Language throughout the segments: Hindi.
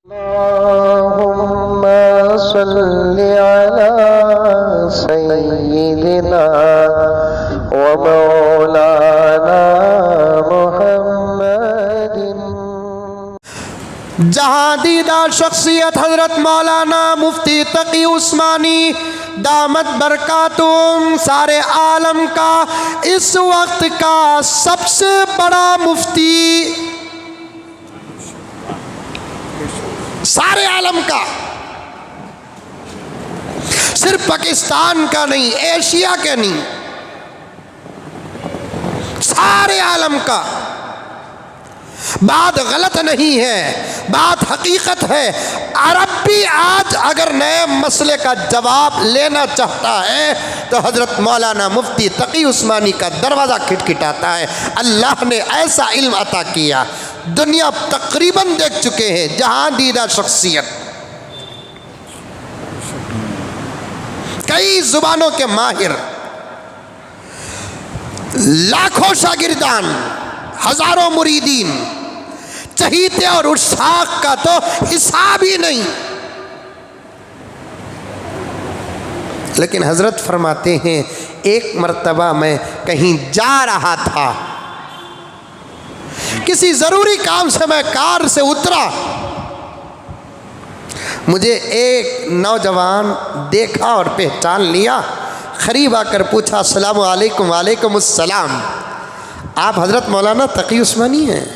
अल्लाहुम्मा सल्लि अला सय्यिदिना व मौलाना मुहम्मदिन। जहाँ दीदा शख्सियत हजरत मौलाना मुफ्ती तकी उस्मानी दामत बरकातुम सारे आलम का इस वक्त का सबसे बड़ा मुफ्ती, सारे आलम का, सिर्फ पाकिस्तान का नहीं, एशिया के नहीं, सारे आलम का। बात गलत नहीं है, बात हकीकत है। अरब भी आज अगर नए मसले का जवाब लेना चाहता है तो हजरत मौलाना मुफ्ती तकी उस्मानी का दरवाज़ा खटखटाता है। अल्लाह ने ऐसा इल्म अता किया, दुनिया तकरीबन देख चुके हैं। जहां दीदा शख्सियत, कई जुबानों के माहिर, लाखों शागिर्दान, हजारों मुरीदीन, चहीते और उस्ताद का तो हिसाब ही नहीं। लेकिन हजरत फरमाते हैं, एक मर्तबा मैं कहीं जा रहा था, किसी जरूरी काम से मैं कार से उतरा, मुझे एक नौजवान देखा और पहचान लिया। करीब आकर पूछा, अस्सलामु अलैकुम। वालेकुम अस्सलाम। आप हजरत मौलाना तकी उस्मानी हैं?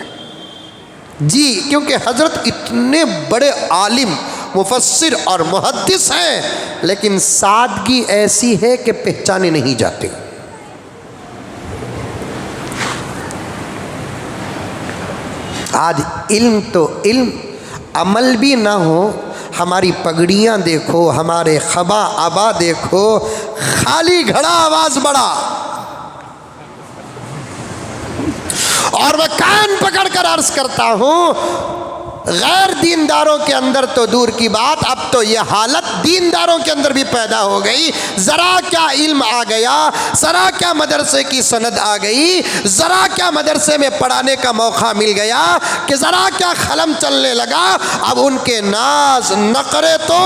जी, क्योंकि हजरत इतने बड़े आलिम, मुफस्सिर और मुहद्दिस हैं, लेकिन सादगी ऐसी है कि पहचाने नहीं जाते। आज इल्म तो इल्म, अमल भी ना हो। हमारी पगड़ियाँ देखो, हमारे खबा आबा देखो, खाली घड़ा आवाज़ बड़ा। और मैं कान पकड़कर अर्ज करता हूँ, गैर दीनदारों के अंदर तो दूर की बात, अब तो ये हालत दीनदारों के अंदर भी पैदा हो गई। ज़रा क्या इल्म आ गया, ज़रा क्या मदरसे की सनद आ गई, ज़रा क्या मदरसे में पढ़ाने का मौका मिल गया, कि ज़रा क्या खलम चलने लगा। अब उनके नाज नखरे तो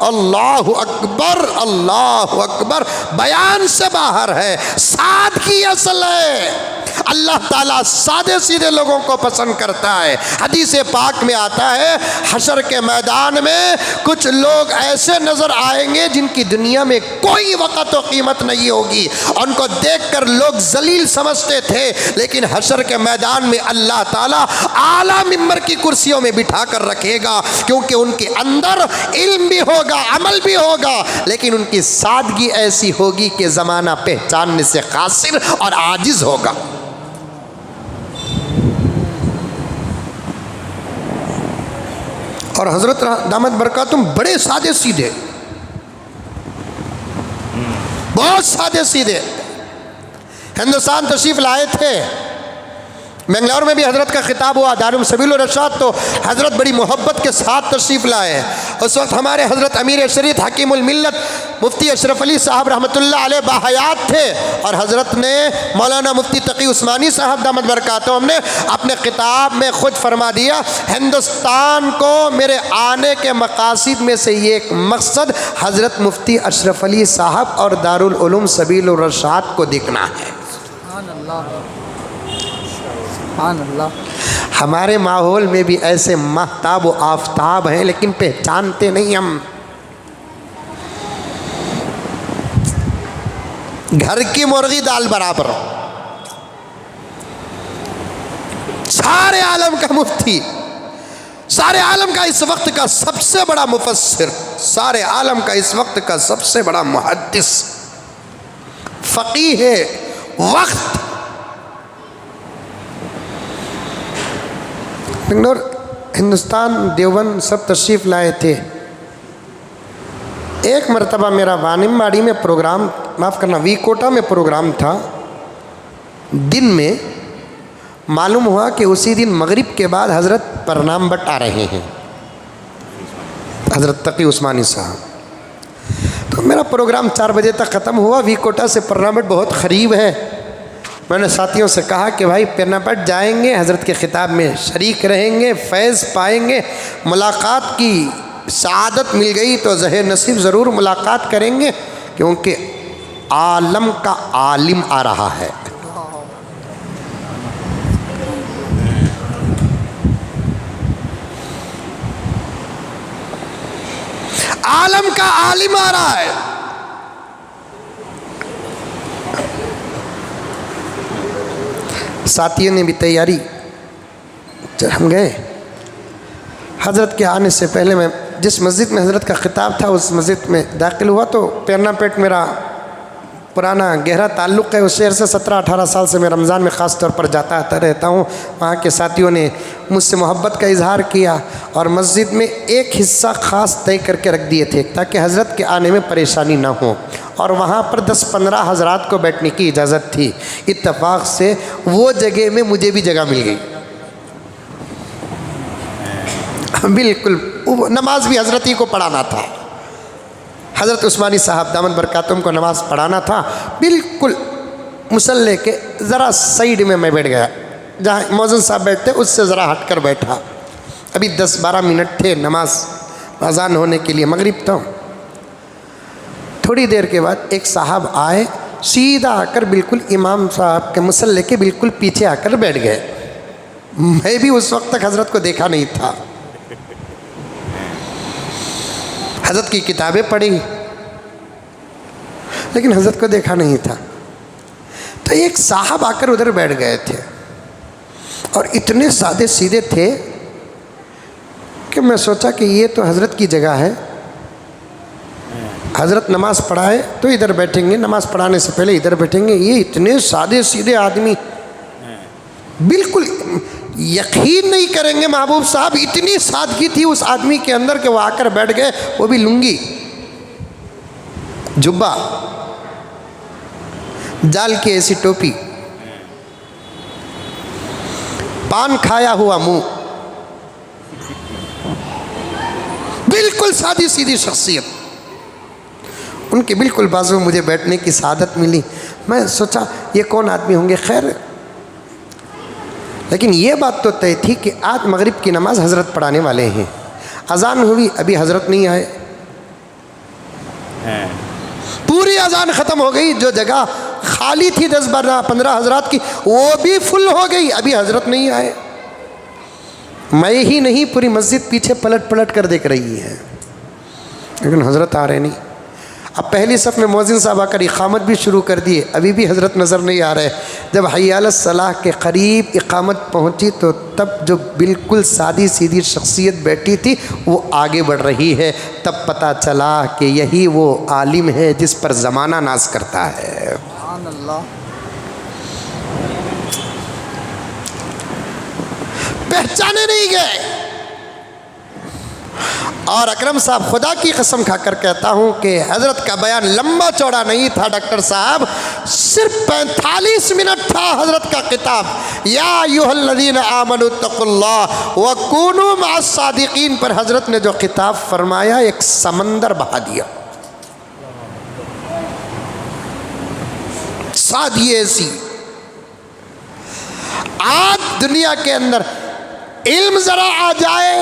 अल्लाहु अकबर, अल्लाहु अकबर, बयान से बाहर है। सादगी असल है। अल्लाह ताला सादे सीधे लोगों को पसंद करता है। हदीस पाक में आता है, हशर के मैदान में कुछ लोग ऐसे नजर आएंगे जिनकी दुनिया में कोई वक़्त व कीमत नहीं होगी। उनको देखकर लोग जलील समझते थे, लेकिन हशर के मैदान में अल्लाह ताला आला मिंबर की कुर्सियों में बिठा कर रखेगा, क्योंकि उनके अंदर इल्म भी होगा, अमल भी होगा, लेकिन उनकी सादगी ऐसी होगी कि ज़माना पहचानने से कासिर और आजिज़ होगा। और हजरत दामत बरकातुम बड़े सादे सीधे, बहुत सादे सीधे। हिंदुस्तान तशरीफ लाए थे, बेंगलोर में भी हजरत का खिताब हुआ, दारुल सबील रशाद, तो हजरत बड़ी मोहब्बत के साथ तशरीफ़ लाए। उस वक्त हमारे हजरत अमीर शरीत हकीमुल मिल्लत मुफ्ती अशरफ अली साहब रहमतुल्लाह अलैह बाहयात थे, और हजरत ने मौलाना मुफ्ती तकी उस्मानी साहब दामत बरकातुहू हमने अपने किताब में ख़ुद फरमा दिया, हिंदुस्तान को मेरे आने के मकासिद में से ये एक मकसद हजरत मुफ्ती अशरफ अली साहब और दारुल उलूम सबील रशाद को देखना है। हमारे माहौल में भी ऐसे महताब व आफताब हैं, लेकिन पहचानते नहीं हम। घर की मुर्गी दाल बराबर। सारे आलम का मुफ्ती, सारे आलम का इस वक्त का सबसे बड़ा मुफस्सिर, सारे आलम का इस वक्त का सबसे बड़ा मुहद्दिस, फ़क़ीह वक्त। बेंगलोर, हिंदुस्तान, देवबंद सब तशरीफ़ लाए थे। एक मरतबा मेरा वानिमबाड़ी में प्रोग्राम, माफ़ करना, वीकोटा में प्रोग्राम था। दिन में मालूम हुआ कि उसी दिन मगरिब के बाद हज़रत प्रणाम बट आ रहे हैं, हज़रत तकी उस्मानी साहब। तो मेरा प्रोग्राम 4 बजे तक ख़त्म हुआ। वीकोटा से प्रणाम बट बहुत करीब है, मैंने साथियों से कहा कि भाई पिरनापट जाएंगे, हज़रत के ख़िताब में शरीक रहेंगे, फैज़ पाएंगे, मुलाकात की सआदत मिल गई तो ज़हे नसीब ज़रूर मुलाकात करेंगे, क्योंकि आलम का आलिम आ रहा है। आलम का आलिम आ रहा है। साथियों ने भी तैयारी, हम गए। हज़रत के आने से पहले मैं जिस मस्जिद में हज़रत का ख़िताब था उस मस्जिद में दाखिल हुआ तो पिरनापेट मेरा पुराना गहरा ताल्लुक़ है। उस शहर से 17-18 साल से मैं रमज़ान में ख़ास तौर पर जाता आता रहता हूँ। वहाँ के साथियों ने मुझसे मोहब्बत का इजहार किया और मस्जिद में एक हिस्सा ख़ास तय करके रख दिए थे ताकि हज़रत के आने में परेशानी ना हो, और वहाँ पर 10-15 हज़रात को बैठने की इजाज़त थी। इत्तफ़ाक़ से वो जगह में मुझे भी जगह मिल गई। बिल्कुल नमाज भी हज़रत ही को पढ़ाना था। हज़रत उस्मानी साहब दामन बरकातुम को नमाज़ पढ़ाना था। बिल्कुल मुसल्ले के ज़रा साइड में मैं बैठ गया, जहाँ मौज़िन साहब बैठते उससे ज़रा हट कर बैठा। अभी 10-12 मिनट थे नमाज अज़ान होने के लिए, मगरिब तो। थोड़ी देर के बाद एक साहब आए, सीधा आकर बिल्कुल इमाम साहब के मुसल्ले के बिल्कुल पीछे आकर बैठ गए। मैं भी उस वक्त तक हज़रत को देखा नहीं था। हज़रत की किताबें पढ़ी लेकिन हज़रत को देखा नहीं था। तो एक साहब आकर उधर बैठ गए थे और इतने सादे सीधे थे कि मैं सोचा कि ये तो हज़रत की जगह है, हज़रत नमाज़ पढ़ाए तो इधर बैठेंगे, नमाज़ पढ़ाने से पहले इधर बैठेंगे। ये इतने सादे सीधे आदमी, बिल्कुल यकीन नहीं करेंगे महबूब साहब, इतनी सादगी थी उस आदमी के अंदर कि वो आकर बैठ गए। वो भी लुंगी, जुब्बा, जाल की ऐसी टोपी, पान खाया हुआ मुंह, बिल्कुल सादी सीधी शख्सियत। उनके बिल्कुल बाजू में मुझे बैठने की सादत मिली। मैं सोचा ये कौन आदमी होंगे। खैर, लेकिन ये बात तो तय थी कि आज मगरिब की नमाज हज़रत पढ़ाने वाले हैं। अज़ान हुई, अभी हज़रत नहीं आए। पूरी अज़ान ख़त्म हो गई, जो जगह खाली थी 10-15 हज़रात की वो भी फुल हो गई, अभी हज़रत नहीं आए। मैं ही नहीं, पूरी मस्जिद पीछे पलट पलट कर देख रही है, लेकिन हज़रत आ रहे नहीं। अब पहली सफ़ में मौज़िन साहब आकर इक़ामत भी शुरू कर दिए, अभी भी हज़रत नज़र नहीं आ रहे। जब हय्या अलस सलाह के करीब इक़ामत पहुँची तो तब जो बिल्कुल सादी सीधी शख्सियत बैठी थी वो आगे बढ़ रही है। तब पता चला कि यही वो आलिम है जिस पर ज़माना नाज करता है। पहचाने नहीं गए। और अकरम साहब, खुदा की कसम खाकर कहता हूँ कि हज़रत का बयान लंबा चौड़ा नहीं था डॉक्टर साहब, सिर्फ 45 मिनट था हज़रत का किताब। या अय्युहल्लज़ीना आमनू तक़ुल्लाह व कूनू मअस सादिक़ीन पर हज़रत ने जो किताब फरमाया, एक समंदर बहा दिया। सादी ऐसी, आज दुनिया के अंदर इल्म ज़रा आ जाए,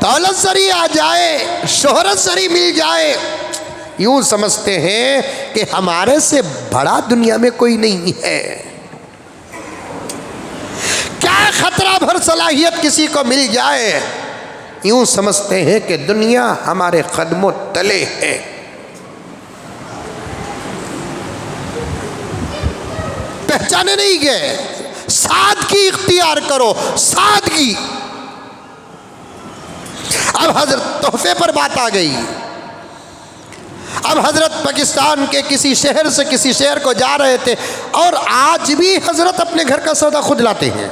दौलत ज़री आ जाए, शोहरत ज़री मिल जाए, यूँ समझते हैं कि हमारे से बड़ा दुनिया में कोई नहीं है। क्या खतरा भर सलाहियत किसी को मिल जाए, यूँ समझते हैं कि दुनिया हमारे कदमों तले है। पहचाने नहीं गए। सादगी इख्तियार करो, सादगी। अब हजरत तोहफे पर बात आ गई। अब हजरत पाकिस्तान के किसी शहर से किसी शहर को जा रहे थे और आज भी हजरत अपने घर का सौदा खुद लाते हैं।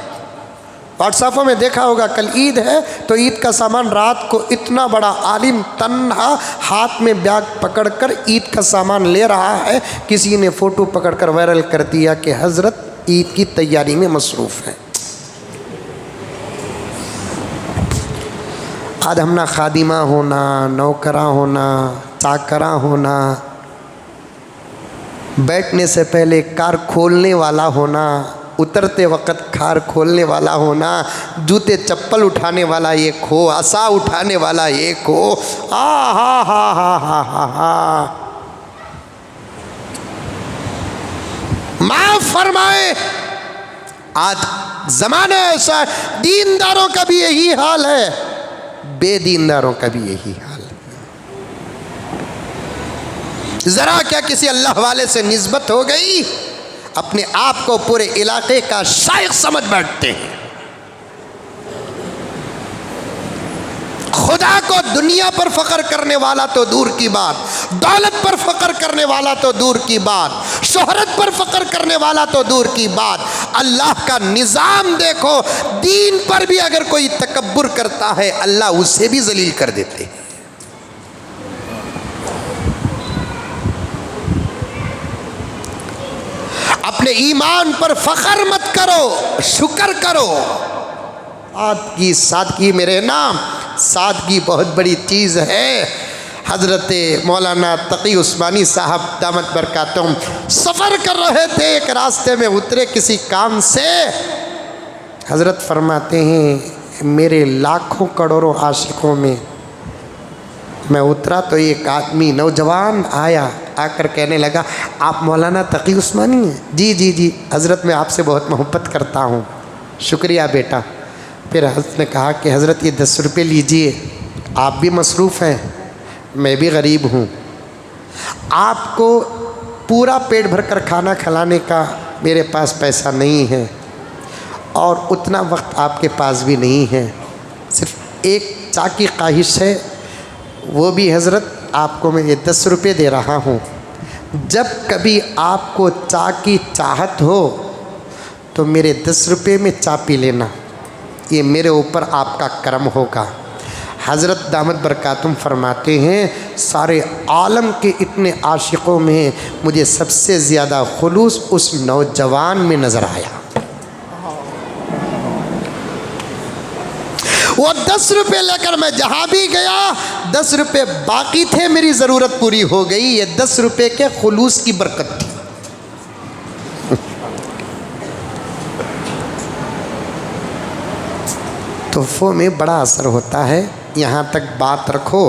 व्हाट्सएपों में देखा होगा, कल ईद है तो ईद का सामान रात को इतना बड़ा आलिम तन्हा हाथ में बैग पकड़कर ईद का सामान ले रहा है। किसी ने फ़ोटो पकड़कर वायरल कर दिया कि हजरत ईद की तैयारी में मसरूफ़ है। आज हम ना खादिमा होना, नौकरा होना, चाकरा होना, बैठने से पहले कार खोलने वाला होना, उतरते वक़्त खार खोलने वाला हो ना, जूते चप्पल उठाने वाला एक हो, आसा उठाने वाला एक हो। हा हा हा हा हा हा हा। माफ फरमाए, आज जमाना ऐसा है, दीनदारों का भी यही हाल है, बेदीनदारों का भी यही हाल है। जरा क्या किसी अल्लाह वाले से निस्बत हो गई, अपने आप को पूरे इलाके का शाइख समझ बैठते हैं। खुदा को दुनिया पर फख्र करने वाला तो दूर की बात, दौलत पर फख्र करने वाला तो दूर की बात, शोहरत पर फख्र करने वाला तो दूर की बात, अल्लाह का निज़ाम देखो, दीन पर भी अगर कोई तकब्बुर करता है अल्लाह उसे भी जलील कर देते हैं। अपने ईमान पर फख्र मत करो, शुक्र करो। सादगी मेरे नाम, सादगी बहुत बड़ी चीज़ है। हज़रत मौलाना तकी उस्मानी साहब दामत बरकातुहुम सफ़र कर रहे थे, एक रास्ते में उतरे किसी काम से। हज़रत फरमाते हैं मेरे लाखों करोड़ों आशिकों में मैं उतरा तो एक आदमी नौजवान आया, आकर कहने लगा आप मौलाना तकी उस्मानी हैं? जी जी जी हज़रत मैं आपसे बहुत मोहब्बत करता हूँ। शुक्रिया बेटा। फिर हज़रत ने कहा कि हज़रत ये 10 रुपये लीजिए, आप भी मसरूफ़ हैं, मैं भी गरीब हूँ, आपको पूरा पेट भर कर खाना खिलाने का मेरे पास पैसा नहीं है और उतना वक्त आपके पास भी नहीं है, सिर्फ एक चाय की ख्वाहिश है, वो भी हज़रत आपको मैं ये 10 रुपये दे रहा हूँ। जब कभी आपको चाय की चाहत हो तो मेरे 10 रुपये में चाय पी लेना, ये मेरे ऊपर आपका करम होगा। हज़रत दामत बरकातुहुम फरमाते हैं सारे आलम के इतने आशिकों में मुझे सबसे ज़्यादा खुलूस उस नौजवान में नज़र आया। वो 10 रुपये लेकर मैं जहाँ भी गया 10 रुपये बाकी थे, मेरी ज़रूरत पूरी हो गई। ये 10 रुपये के खुलूस की बरकत थी। तोहफ़ों में बड़ा असर होता है। यहाँ तक बात रखो